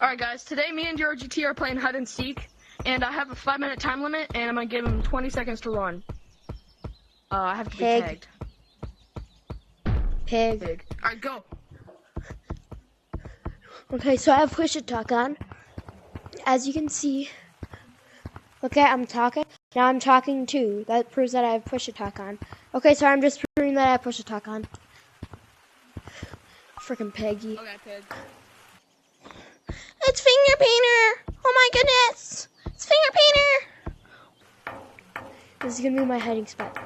Alright guys, today me and Georgie T are playing hide and seek, and I have a 5-minute time limit, and I'm gonna give him 20 seconds to run. I have to be tagged. Pig. Alright, go. Okay, so I have push to talk on. As you can see, okay, I'm talking. Now I'm talking too. That proves that I have push to talk on. Okay, so I'm just proving that I have push to talk on. Freaking Peggy. Okay, Pig. It's Finger Painter! Oh my goodness! It's Finger Painter! This is gonna be my hiding spot.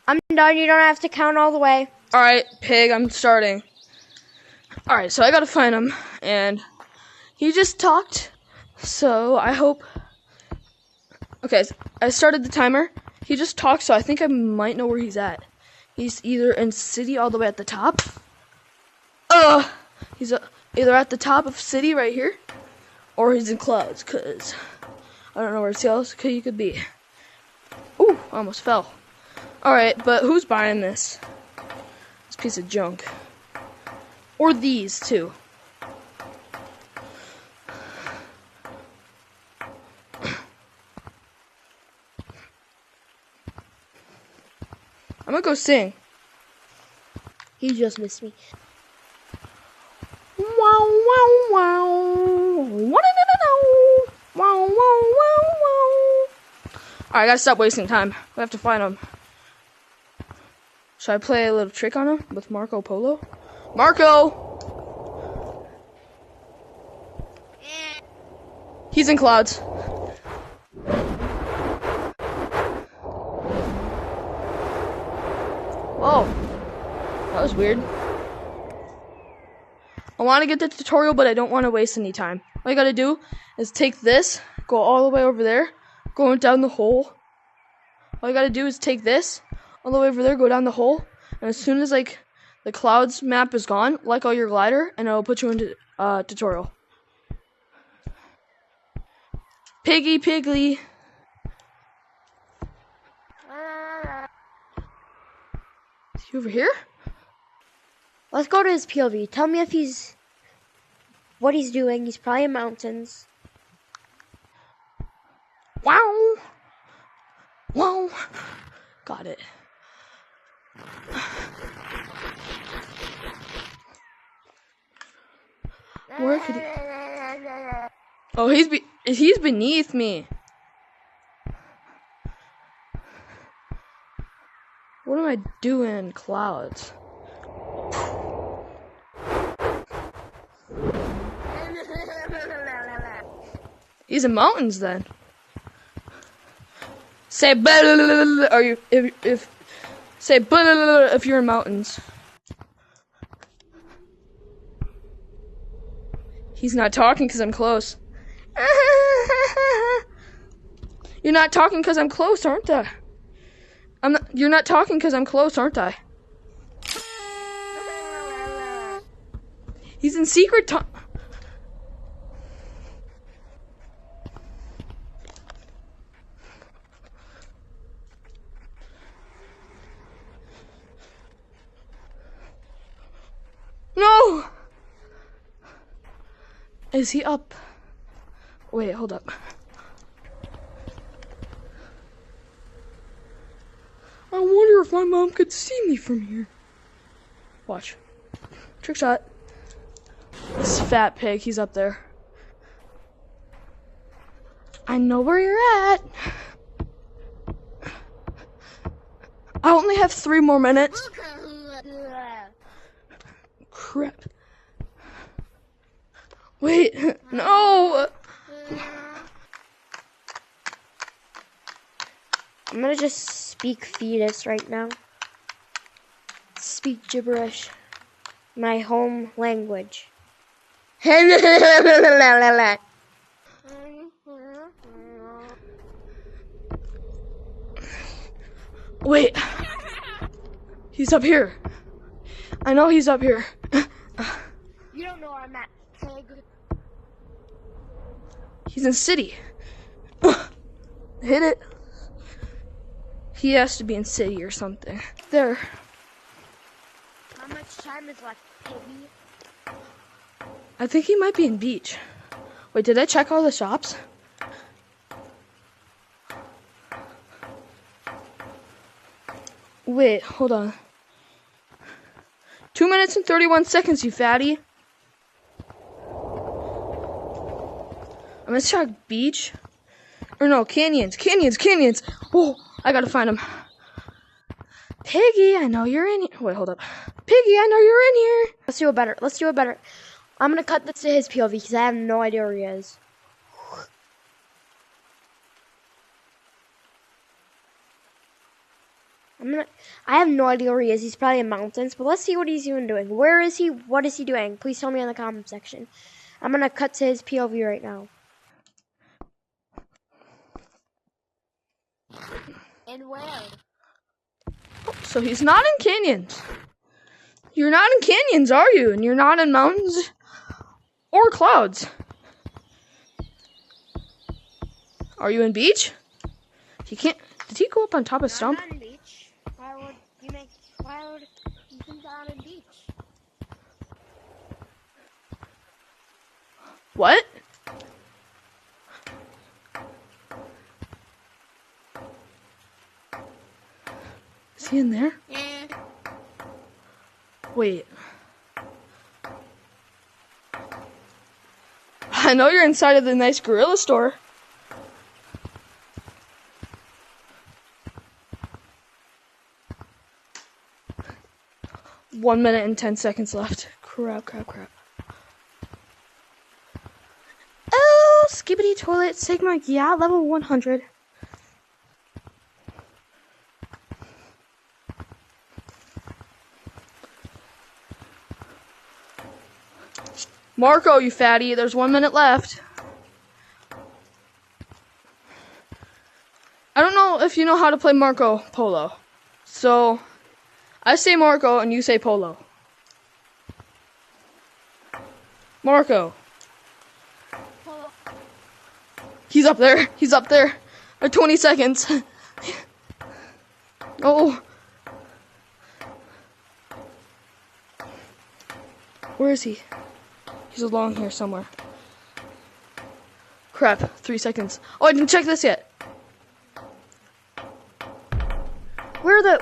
I'm done, you don't have to count all the way. Alright, Pig, I'm starting. Alright, so I gotta find him, and he just talked, so I hope... Okay, so I started the timer. He just talked, so I think I might know where he's at. He's either in city all the way at the top. He's either at the top of city right here, or he's in clouds, because I don't know where else he could be. Ooh, almost fell. Alright, but who's buying this? This piece of junk. Or these, too. I'm gonna go sing. He just missed me. Wow, wow, wow. Wow, wow, wow, wow. Alright, I gotta stop wasting time. We have to find him. Should I play a little trick on him with Marco Polo? Marco! He's in clouds. Oh, that was weird. I want to get the tutorial, but I don't want to waste any time. All you gotta do is take this, go all the way over there, go down the hole. All you gotta do is take this, all the way over there, go down the hole, and as soon as like the clouds map is gone, like all your glider, and it'll put you into tutorial. Piggy Piggly. Is he over here? Let's go to his POV. Tell me if he's... what he's doing. He's probably in mountains. Wow! Wow! Got it. Where could he... Oh, he's beneath me. What am I doing in clouds? He's in mountains then. Say blah, or you if say blah if you're in mountains. He's not talking because I'm close. You're not talking because I'm close, aren't I? You're not talking because I'm close, aren't I? He's in secret time. No! Is he up? Wait, hold up. I wonder if my mom could see me from here. Watch. Trick shot. This fat pig, he's up there. I know where you're at. I only have 3 more minutes. Crap. Wait, no! I'm gonna just speak fetus right now. Speak gibberish. My home language. Wait. He's up here. I know he's up here. You don't know where I'm at, pig. He's in city. Hit it. He has to be in city or something. There. How much time is left, piggy? I think he might be in beach. Wait, did I check all the shops? Wait, hold on. 2 minutes and 31 seconds, you fatty. I'm gonna check beach. Or no, canyons. Oh, I gotta find him. Piggy, I know you're in here. Wait, hold up. Piggy, I know you're in here. Let's do it better. I'm gonna cut this to his POV because I have no idea where he is. I have no idea where he is. He's probably in mountains, but let's see what he's even doing. Where is he? What is he doing? Please tell me in the comment section. I'm gonna cut to his POV right now. And where? So he's not in canyons. You're not in canyons, are you? And you're not in mountains or clouds. Are you in beach? He can't. Did he go up on top of stump? I'm not in beach. Why would you think I'm in beach? What? Is he in there? Yeah. Wait. I know you're inside of the nice gorilla store. One minute and 10 seconds left. Crap. Oh, skibbity toilet, Sigma, yeah, level 100. Marco, you fatty, there's 1 minute left. I don't know if you know how to play Marco Polo. So, I say Marco and you say Polo. Marco. Polo. He's up there. 20 seconds. Oh. Where is he? He's along here somewhere. Crap, 3 seconds. Oh, I didn't check this yet.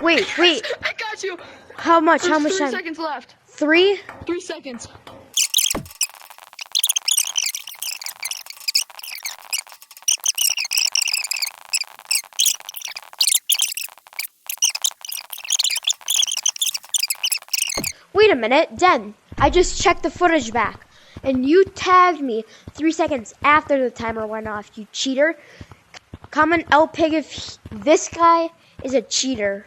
Wait. I got you. How much? There's How much 3 time? seconds left. 3? 3 seconds. Wait a minute, Den. I just checked the footage back, and you tagged me 3 seconds after the timer went off, you cheater. Comment LPig if this guy is a cheater.